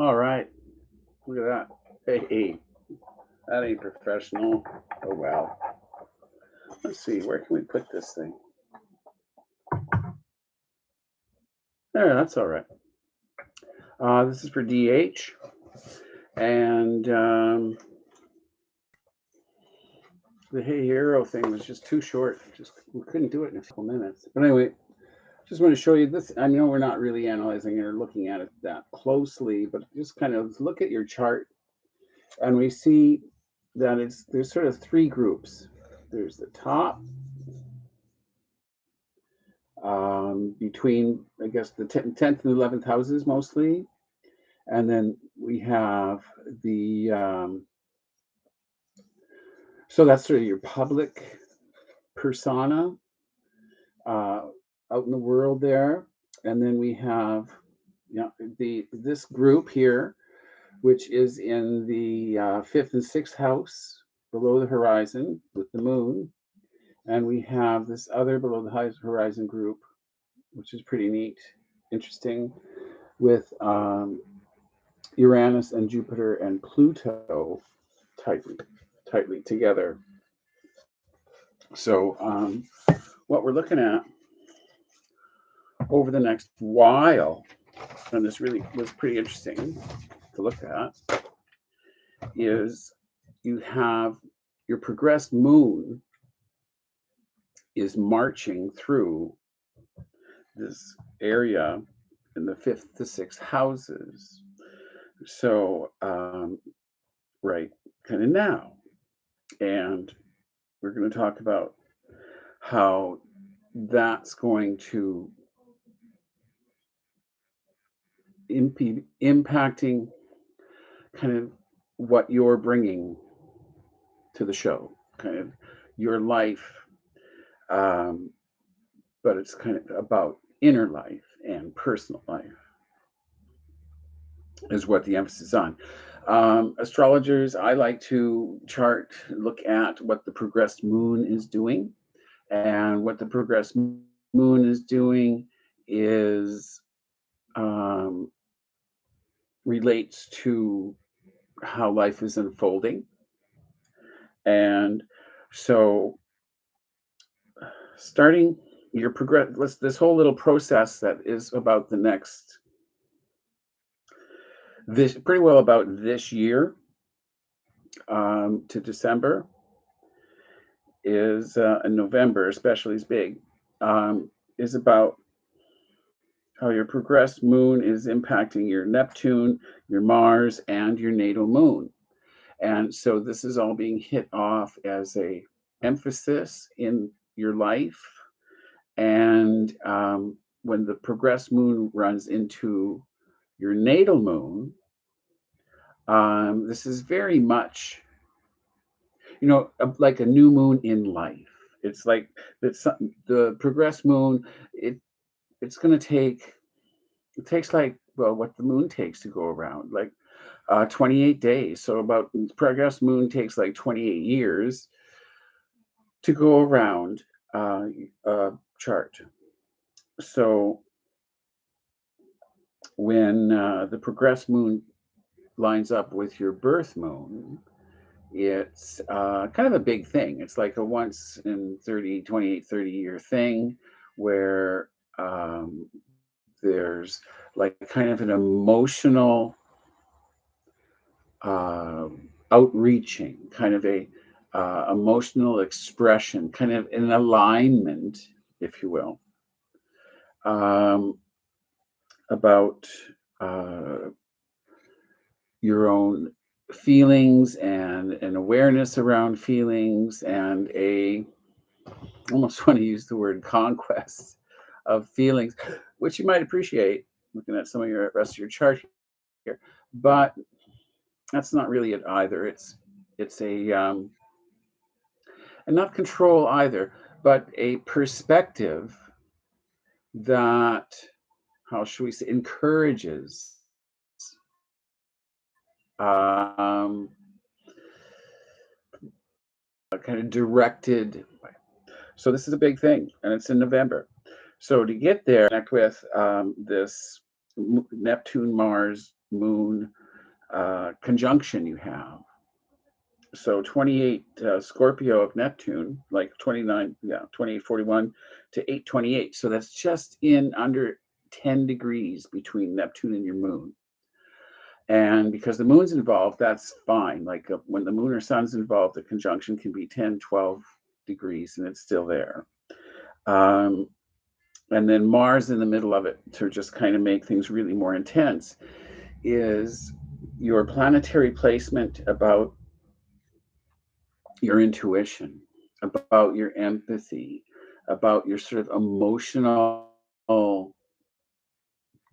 All right. Look at that. Hey, that ain't professional. Oh, well. Let's see. Where can we put this thing? There, that's all right. This is for DH. And the Hey Hero thing was just too short. Just we couldn't do it in a couple minutes. But anyway, just want to show you this. I know we're not really analyzing it or looking at it that closely, but just kind of look at your chart, and we see that there's sort of three groups. There's the top, between I guess the 10th and 11th houses mostly, and then we have the so that's sort of your public persona, uh, out in the world there, and then we have this group here, which is in the fifth and sixth house below the horizon with the moon, and we have this other below the horizon group, which is pretty neat, interesting, with Uranus and Jupiter and Pluto tightly together. So what we're looking at over the next while, and this really was pretty interesting to look at, is you have your progressed moon is marching through this area in the fifth to sixth houses. So, right kind of now. And we're going to talk about how that's going to impacting kind of what you're bringing to the show, kind of your life, um, but it's kind of about inner life and personal life is what the emphasis on. Astrologers, I like to look at what the progressed moon is doing, and what the progressed moon is doing is um, relates to how life is unfolding. And so starting your this whole little process that is about the next this pretty well about this year, to December, is in November especially is big, is about how your progressed moon is impacting your Neptune, your Mars, and your natal moon. And so this is all being hit off as a emphasis in your life. And when the progressed moon runs into your natal moon, this is very much, like a new moon in life. It's like the progressed moon. It's going to take. It takes like, well, what the moon takes to go around, like 28 days. So about progress moon takes like 28 years to go around a chart. So when the progress moon lines up with your birth moon, it's kind of a big thing. It's like a once in 28, 30 year thing where there's like kind of an emotional outreaching, kind of a emotional expression, kind of an alignment, if you will, um, about uh, your own feelings and an awareness around feelings, and I almost want to use the word conquest of feelings, which you might appreciate looking at some of your rest of your chart here, but that's not really it either. It's a and not control either, but a perspective that, how should we say, encourages um, a kind of directed. So this is a big thing, and it's in November. So to get there, connect with this Neptune Mars moon conjunction you have. So 28 Scorpio of Neptune, like 29, yeah, 2841 to 828. So that's just in under 10 degrees between Neptune and your moon. And because the moon's involved, that's fine. Like when the moon or sun's involved, the conjunction can be 10, 12 degrees and it's still there. Um, and then Mars in the middle of it to just kind of make things really more intense is your planetary placement about your intuition, about your empathy, about your sort of emotional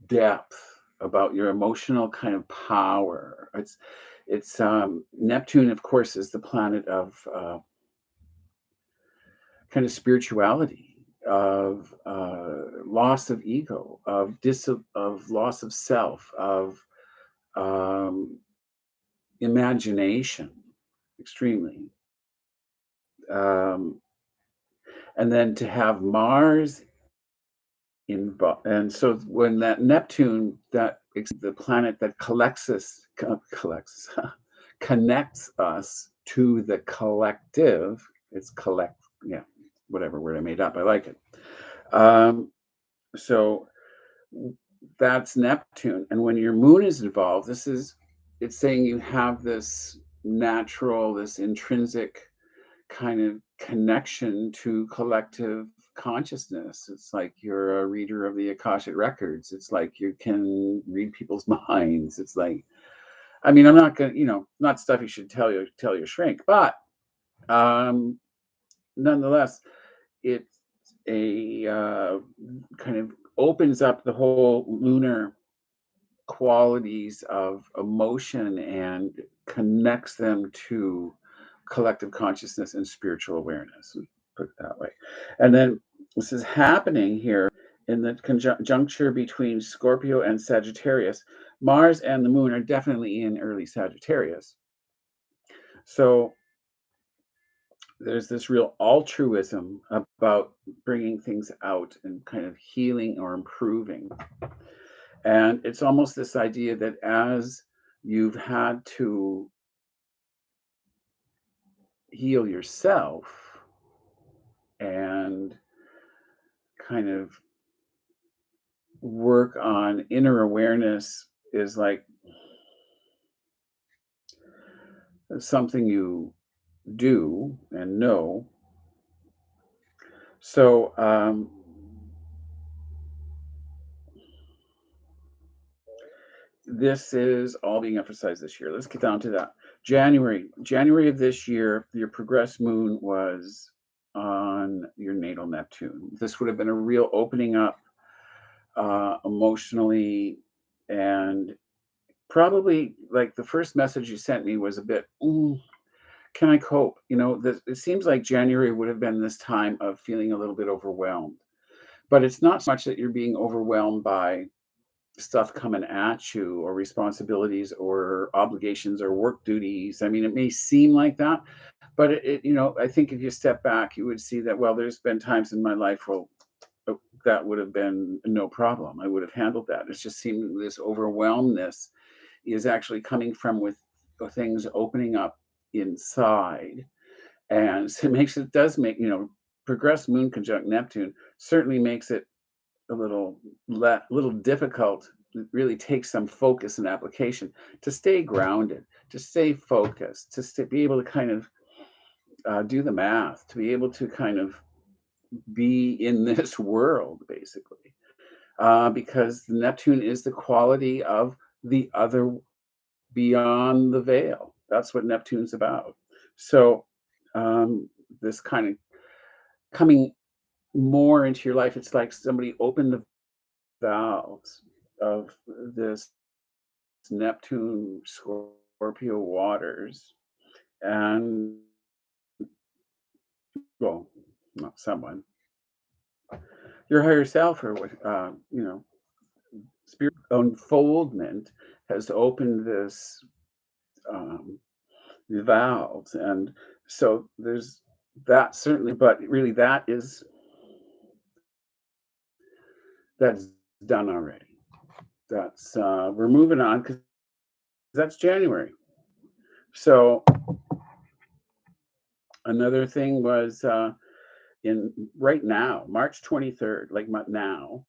depth, about your emotional kind of power. It's Neptune, of course, is the planet of kind of spirituality, of loss of ego, of loss of self, of um, imagination, extremely. Um, and then to have Mars involved, and so when that Neptune, the planet that collects connects us to the collective. It's collect, yeah, whatever word I made up. I like it. Um, so that's Neptune, and when your moon is involved, it's saying you have this natural, this intrinsic kind of connection to collective consciousness. It's like you're a reader of the Akashic records. It's like you can read people's minds. It's like, I mean, I'm not gonna, not stuff you should tell your shrink, but um, nonetheless, it's a kind of opens up the whole lunar qualities of emotion and connects them to collective consciousness and spiritual awareness, put it that way. And then this is happening here in the conjuncture between Scorpio and Sagittarius. Mars and the moon are definitely in early Sagittarius. So there's this real altruism about bringing things out and kind of healing or improving. And it's almost this idea that as you've had to heal yourself and kind of work on inner awareness is like something you do and know. So this is all being emphasized this year. Let's get down to that. January of this year, your progressed moon was on your natal Neptune. This would have been a real opening up emotionally, and probably like the first message you sent me was a bit, "Ooh, can I cope?" It seems like January would have been this time of feeling a little bit overwhelmed, but it's not so much that you're being overwhelmed by stuff coming at you or responsibilities or obligations or work duties. I mean, it may seem like that, but I think if you step back, you would see that, well, there's been times in my life where that would have been no problem. I would have handled that. It's just seemed this overwhelmness is actually coming from with things opening up inside. And so it does make, progressed moon conjunct Neptune certainly makes it a little difficult. It really takes some focus and application to stay grounded, to stay focused, be able to kind of do the math, to be able to kind of be in this world, basically. Because Neptune is the quality of the other beyond the veil. That's what Neptune's about. So, this kind of coming more into your life, it's like somebody opened the valves of this Neptune Scorpio waters, and well, not someone, your higher self, or what, spirit unfoldment has opened this um, valves, and so there's that certainly, but really that's done already. That's we're moving on because That's January. So another thing was in right now, March 23rd, like now,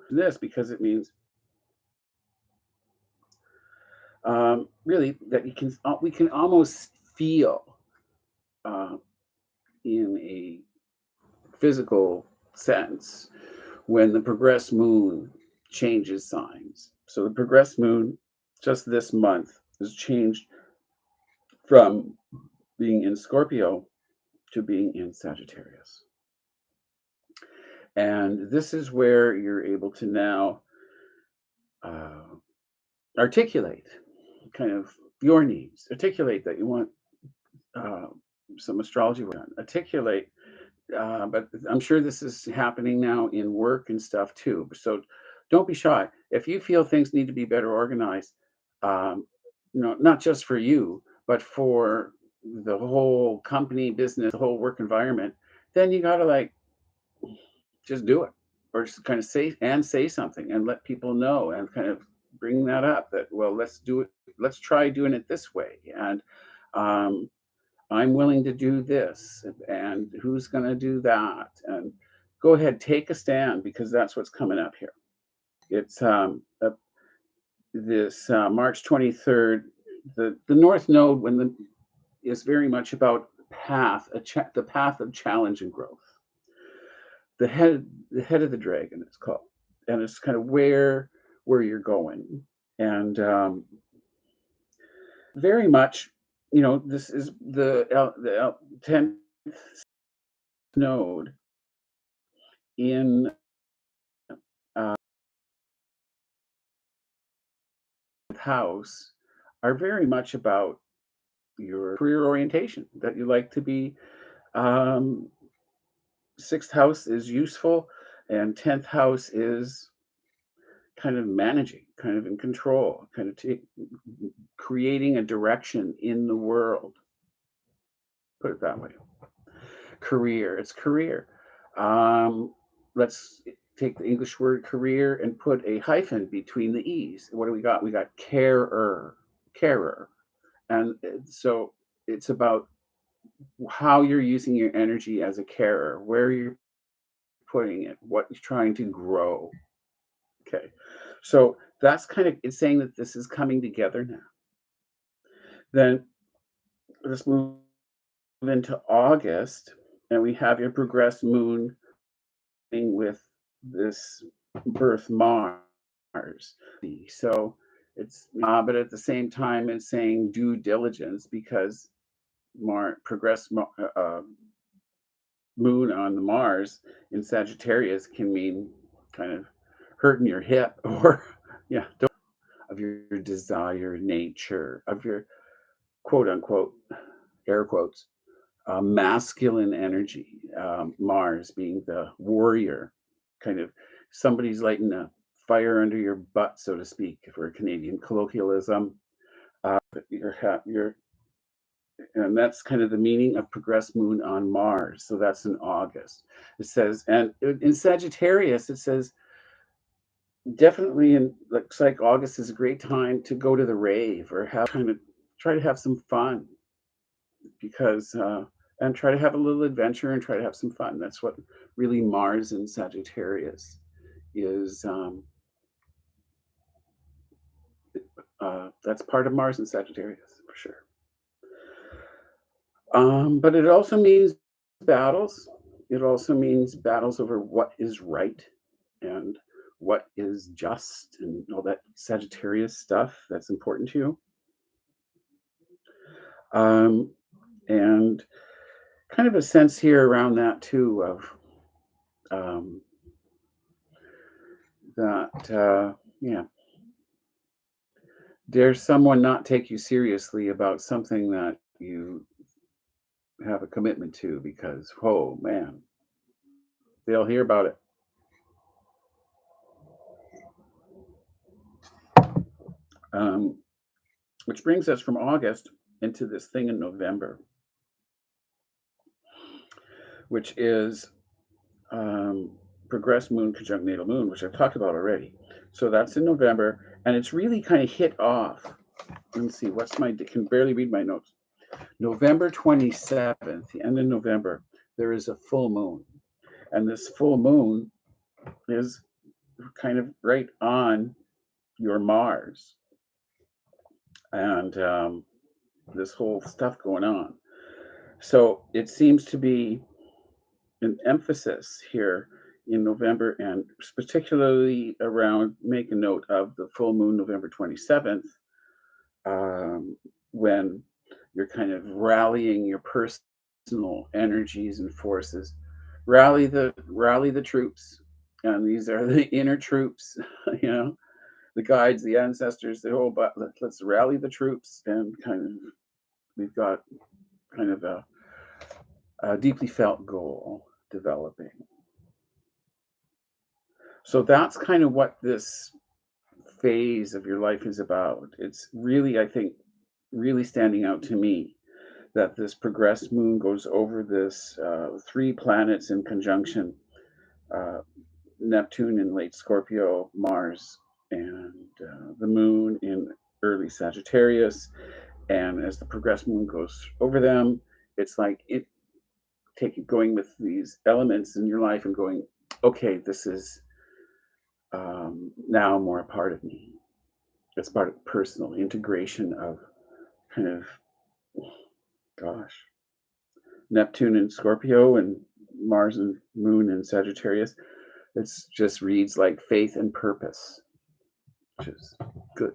this because it means really that you can we can almost feel uh, in a physical sense when the progressed moon changes signs. So the progressed moon just this month has changed from being in Scorpio to being in Sagittarius. And this is where you're able to now uh, articulate kind of your needs, articulate that you want uh, some astrology work done, articulate. But I'm sure this is happening now in work and stuff too. So don't be shy. If you feel things need to be better organized, um, not just for you, but for the whole company, business, the whole work environment, then you got to like just do it or just kind of say something and let people know and kind of bring that up that, well, let's do it. Let's try doing it this way. And um, I'm willing to do this, and who's going to do that? And go ahead, take a stand because that's what's coming up here. It's this March 23rd. The North Node is very much about the path of challenge and growth. The head of the dragon, it's called, and it's kind of where you're going, and very much, this is the 10th node in uh, house are very much about your career orientation that you like to be. um, Sixth house is useful, and 10th house is kind of managing, kind of in control, kind of creating a direction in the world. Put it that way. Career, it's career. um, let's take the English word career and put a hyphen between the e's. What do we got? We got carer. And so it's about how you're using your energy as a carer, where you're putting it, what you're trying to grow. Okay. So that's kind of it's saying that this is coming together now. Then let's move into August, and we have your progressed moon with this birth Mars. So it's but at the same time it's saying due diligence because progressed moon on the Mars in Sagittarius can mean kind of hurting your hip or yeah, of your desire nature, of your quote unquote air quotes masculine energy. Mars being the warrior, kind of somebody's lighting a fire under your butt, so to speak, for a Canadian colloquialism. You're and that's kind of the meaning of progressed moon on Mars. So that's in August. It says, and in Sagittarius, it says definitely in looks like August is a great time to go to the rave or have kind of try to have some fun because and try to have a little adventure and try to have some fun. That's what really Mars in Sagittarius is. That's part of Mars in Sagittarius for sure. But it also means battles. It also means battles over what is right and what is just and all that Sagittarius stuff that's important to you. Um, and kind of a sense here around that too of um, that, yeah, dare someone not take you seriously about something that you have a commitment to because, oh man, they'll hear about it. Um, which brings us from August into this thing in November, which is um, progressed moon conjunct natal moon, which I've talked about already. So that's in November, and it's really kind of hit off let's see, can barely read my notes. November 27th, the end of November, there is a full moon. And this full moon is kind of right on your Mars and this whole stuff going on. So it seems to be an emphasis here in November, and particularly around, make a note of the full moon, November 27th, when you're kind of rallying your personal energies and forces. Rally the troops, and these are the inner troops, you know, the guides, the ancestors, the whole. But let's rally the troops, and kind of we've got kind of a deeply felt goal developing. So that's kind of what this phase of your life is about. It's really, I think, really standing out to me that this progressed moon goes over this three planets in conjunction, uh, Neptune in late Scorpio, Mars, and the moon in early Sagittarius. And as the progressed moon goes over them, it's like it going with these elements in your life and going, okay, this is now more a part of me. It's part of personal integration of kind of, gosh, Neptune in Scorpio and Mars and Moon in Sagittarius. It just reads like faith and purpose, which is good.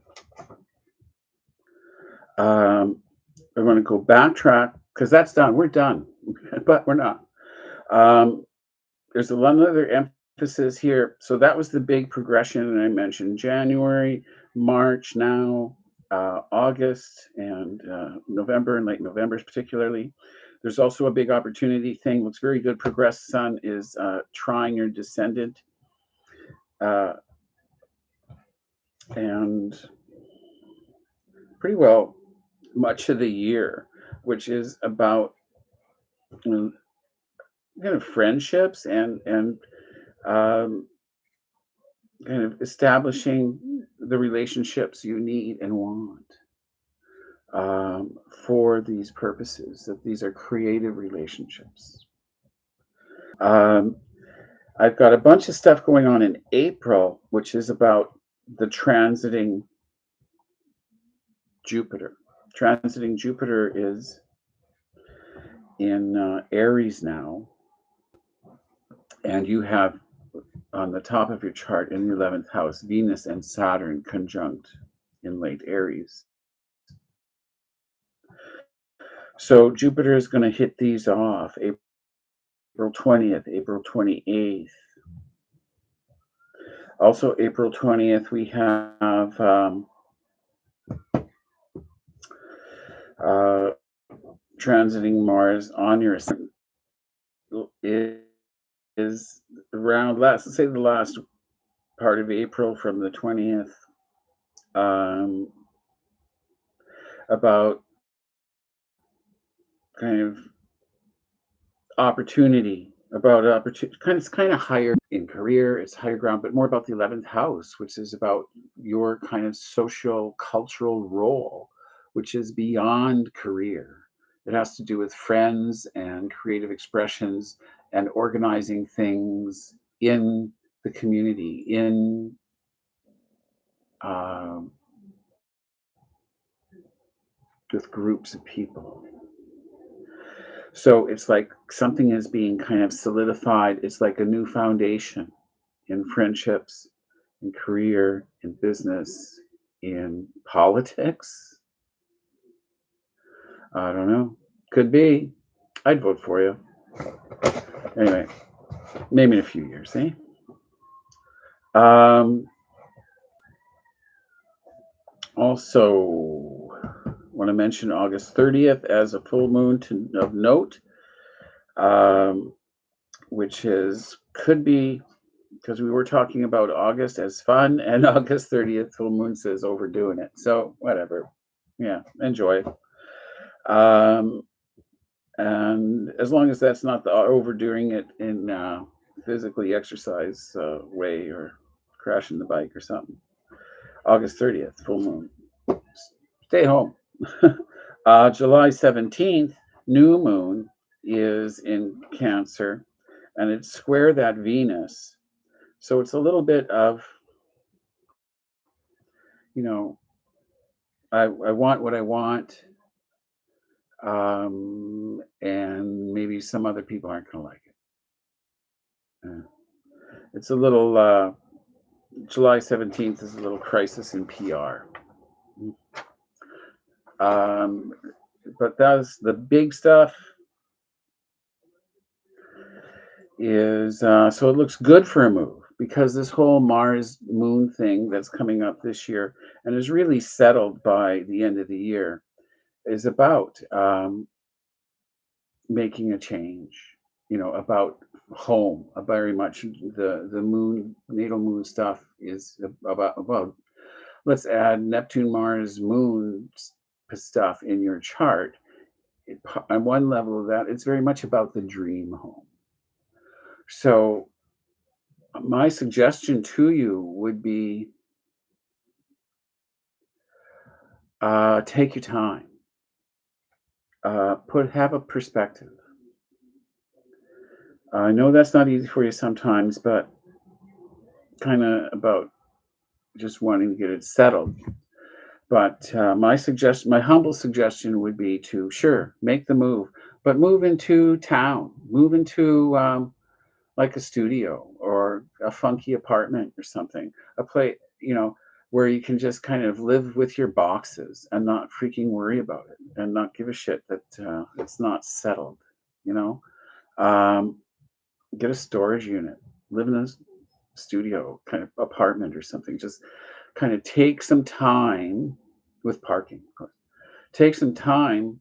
I want to go backtrack because that's done. We're done, but we're not. There's another emphasis here. So that was the big progression, and I mentioned January, March, now August, and November, and late November particularly. There's also a big opportunity thing. Looks very good. Progressed Sun is trying your descendant, and pretty well much of the year, which is about kind of friendships and um, kind of establishing the relationships you need and want for these purposes. That these are creative relationships. Um, I've got a bunch of stuff going on in April, which is about the transiting Jupiter. Transiting Jupiter is in Aries now, and you have on the top of your chart in the 11th house Venus and Saturn conjunct in late Aries. So Jupiter is going to hit these off April 20th, April 28th. Also, April 20th, we have transiting Mars on your ascendant. Is around let's say the last part of April from the 20th, about kind of opportunity, about opportunity, kind of higher in career. It's higher ground, but more about the 11th house, which is about your kind of social cultural role, which is beyond career. It has to do with friends and creative expressions and organizing things in the community, in um, with groups of people. So it's like something is being kind of solidified. It's like a new foundation in friendships, in career, in business, in politics. I don't know. Could be. I'd vote for you. Anyway, maybe in a few years, eh? Also, want to mention August 30th as a full moon of note, which could be because we were talking about August as fun, and August 30th full moon says overdoing it. So whatever, yeah, enjoy. And as long as that's not the overdoing it in physically exercise way or crashing the bike or something. August 30th full moon. Stay home. July 17th, new moon is in Cancer, and it's square that Venus. So it's a little bit of, you know, I want what I want, and maybe some other people aren't going to like it. Uh, it's a little, July 17th is a little crisis in PR. Um, but that's the big stuff is so it looks good for a move because this whole Mars moon thing that's coming up this year and is really settled by the end of the year is about making a change, about home. Very much the moon natal moon stuff is about, well, let's add Neptune, Mars, moon stuff in your chart. On one level of that, it's very much about the dream home. So my suggestion to you would be, take your time. Have a perspective. I know that's not easy for you sometimes, but kind of about just wanting to get it settled. But my humble suggestion would be to, sure, make the move, but move into town, move into like a studio or a funky apartment or something, a place, where you can just kind of live with your boxes and not freaking worry about it and not give a shit that it's not settled, you know. Um, get a storage unit, live in a studio kind of apartment or something. Just kind of take some time with parking, of course. Take some time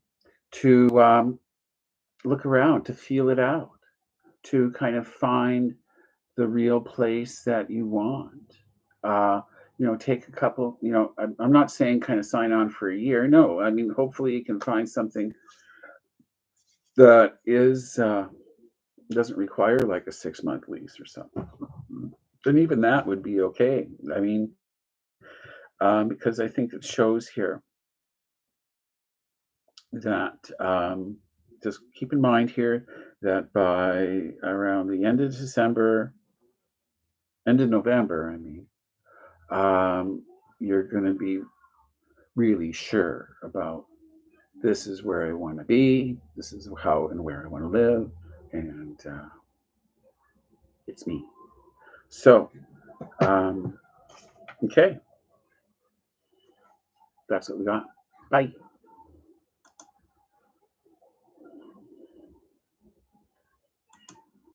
to look around, to feel it out, to kind of find the real place that you want. Uh, take a couple, I'm not saying kind of sign on for a year. No, I mean, hopefully you can find something that doesn't require like a 6-month lease or something. And even that would be okay. I mean, because I think it shows here that just keep in mind here that by around the end of December, end of November, I mean, you're going to be really sure about, this is where I want to be, this is how and where I want to live, and it's me. So, um, okay, that's what we got. Bye.